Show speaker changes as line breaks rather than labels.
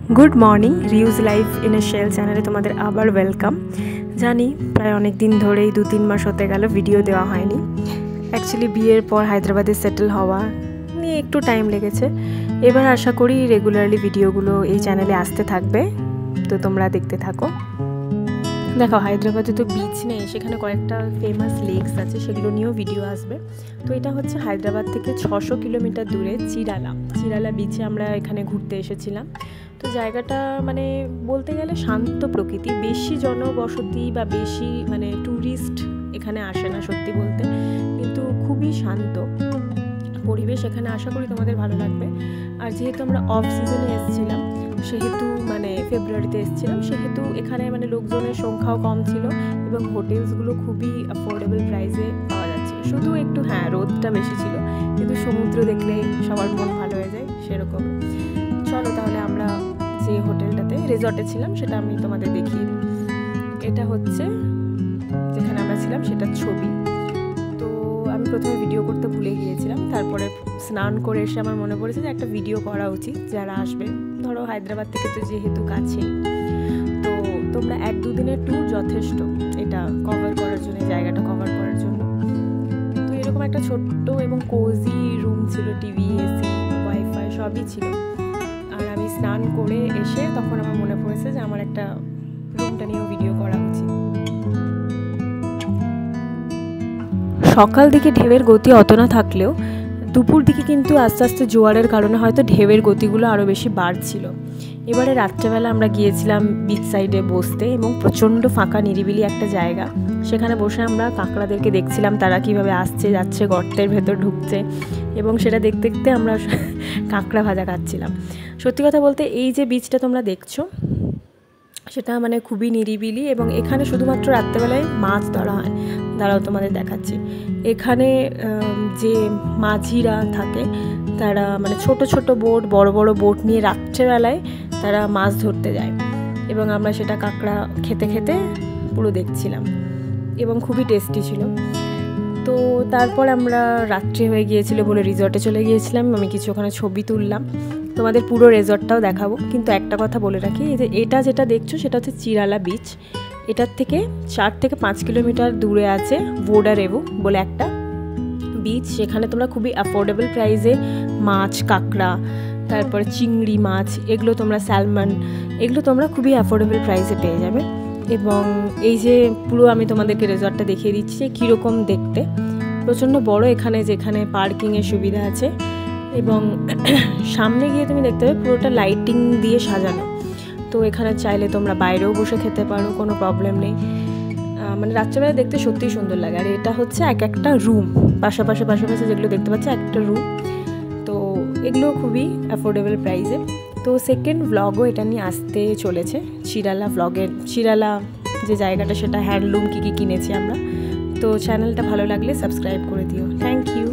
Good morning reuse life in a shell चैनले तुम्हारे आबार वेलकम। जानी प्राय अनेक दिन धरे 2-3 मास होते गेल भिडियो देवा हयनि। एक्चुअली बियेर पर हैदराबादे सेटल हवा निये एकटू टाइम लेगेছে। एबार आशा करी रेगुलारली भिडियोगुलो এই চ্যানেলে আসতে থাকবে, তো তোমরা দেখতে থাকো। देखो हैदराबादे तो बीच नहीं, সেখানে কয়েকটা ফেমাস লেকস আছে, সেগুলো নিয়েও ভিডিও আসবে। তো এটা হচ্ছে হায়দ্রাবাদ থেকে 600 কিলোমিটার দূরে চিরালা বিচে আমরা এখানে ঘুরতে এসেছিলাম। তো জায়গাটা মানে বলতে গেলে শান্ত প্রকৃতি, বেশি জনবসতি বা বেশি মানে ট্যুরিস্ট এখানে আসে না সত্যি বলতে, কিন্তু খুবই শান্ত পরিবেশ এখানে। আশা করি তোমাদের ভালো লাগবে। আর যেহেতু আমরা অফ সিজনে এসেছিলাম, সেহেতু মানে ফেব্রুয়ারিতে এসেছিলাম, সেহেতু এখানে মানে লোকজনের সংখ্যাও কম ছিল এবং হোটেলসগুলো খুবই অ্যাফোর্ডেবল প্রাইসে পাওয়া যাচ্ছিল। শুধু একটু রোদটা বেশি ছিল, কিন্তু সমুদ্র দেখলে সবার মন ভালো হয়ে যায় সেরকম। চলো তাহলে আমরা যে হোটেলটাতে রিসর্টে ছিলাম সেটা আমি তোমাদের দেখিয়ে দিই। এটা হচ্ছে যেখানে আমরা ছিলাম সেটার ছবি। তো আমি প্রথমে ভিডিও করতে ভুলে গিয়েছিলাম, তারপরে স্নান করে এসে আমার মনে পড়েছে যে একটা ভিডিও করা উচিত যারা আসবে। ধরো হায়দ্রাবাদ থেকে তো যেহেতু কাছে, তো তোমরা 1-2 দিনের ট্যুর যথেষ্ট এটা কভার করার জন্য, জায়গাটা কভার করার জন্য। তো এরকম একটা ছোট্ট এবং কোজি রুম ছিল, টিভি, এসি, ওয়াইফাই সবই ছিল। আর আমি স্নান করে এসে তখন আমার মনে পড়েছে যে আমার একটা রুমটা নিয়েও ভিডিও করা উচিত। সকাল দিকে ঢেউয়ের গতি অত না থাকলেও দুপুর দিকে কিন্তু আস্তে আস্তে জোয়ারের কারণে হয়তো ঢেউয়ের গতিগুলো আরও বেশি বাড়ছিল। এবারে রাত্রেবেলা আমরা গিয়েছিলাম বিচ সাইডে বসতে, এবং প্রচণ্ড ফাঁকা নিরিবিলি একটা জায়গা। সেখানে বসে আমরা কাঁকড়াদেরকে দেখছিলাম তারা কিভাবে আসছে যাচ্ছে, গর্তের ভেতর ঢুকছে, এবং সেটা দেখতে দেখতে আমরা কাঁকড়া ভাজা খাচ্ছিলাম। সত্যি কথা বলতে এই যে বিচটা তোমরা দেখছো সেটা মানে খুবই নিরিবিলি, এবং এখানে শুধুমাত্র রাত্রেবেলায় মাছ ধরা হয়। দাঁড়াও তোমাদের দেখাচ্ছি। এখানে যে মাঝিরা থাকে তারা মানে ছোট ছোট বোট, বড় বড় বোট নিয়ে রাত্রেবেলায় তারা মাছ ধরতে যায়, এবং আমরা সেটা কাঁকড়া খেতে খেতে পুরো দেখছিলাম, এবং খুবই টেস্টি ছিল। তো তারপর আমরা রাত্রি হয়ে গিয়েছিল বলে রিসর্টে চলে গিয়েছিলাম। আমি কিছু ওখানে ছবি তুললাম, তোমাদের পুরো রিসর্টটাও দেখাবো। কিন্তু একটা কথা বলে রাখি, এই যে এটা যেটা দেখছো সেটা হচ্ছে চিরালা বিচ। এটার থেকে 4 থেকে 5 কিলোমিটার দূরে আছে ভোডারেভু বলে একটা বিচ। সেখানে তোমরা খুবই অ্যাফোর্ডেবল প্রাইসে মাছ, কাঁকড়া, তারপরে চিংড়ি মাছ, এগুলো তোমরা স্যালমন, এগুলো তোমরা খুবই অ্যাফোর্ডেবল প্রাইসে পেয়ে যাবে। এবং এই যে পুরো আমি তোমাদেরকে রিসর্টটা দেখিয়ে দিচ্ছি কীরকম দেখতে, প্রচণ্ড বড়। এখানে যেখানে পার্কিংয়ের সুবিধা আছে, এবং সামনে গিয়ে তুমি দেখতে পাবে পুরোটা লাইটিং দিয়ে সাজানো। তো এখানে চাইলে তোমরা বাইরেও বসে খেতে পারো, কোনো প্রবলেম নেই। মানে রাত্রেবেলা দেখতে সত্যিই সুন্দর লাগে। আর এটা হচ্ছে একটা রুম, পাশাপাশি যেগুলো দেখতে পাচ্ছি একটা রুম। তো এগুলো খুবই অ্যাফোর্ডেবল প্রাইসে। তো সেকেন্ড ভ্লগও এটা নিয়ে আসতে চলেছে, চিরালা যে জায়গাটা সেটা হ্যান্ডলুম কী কী কিনেছি আমরা। তো চ্যানেলটা ভালো লাগলে সাবস্ক্রাইব করে দিও। Thank you.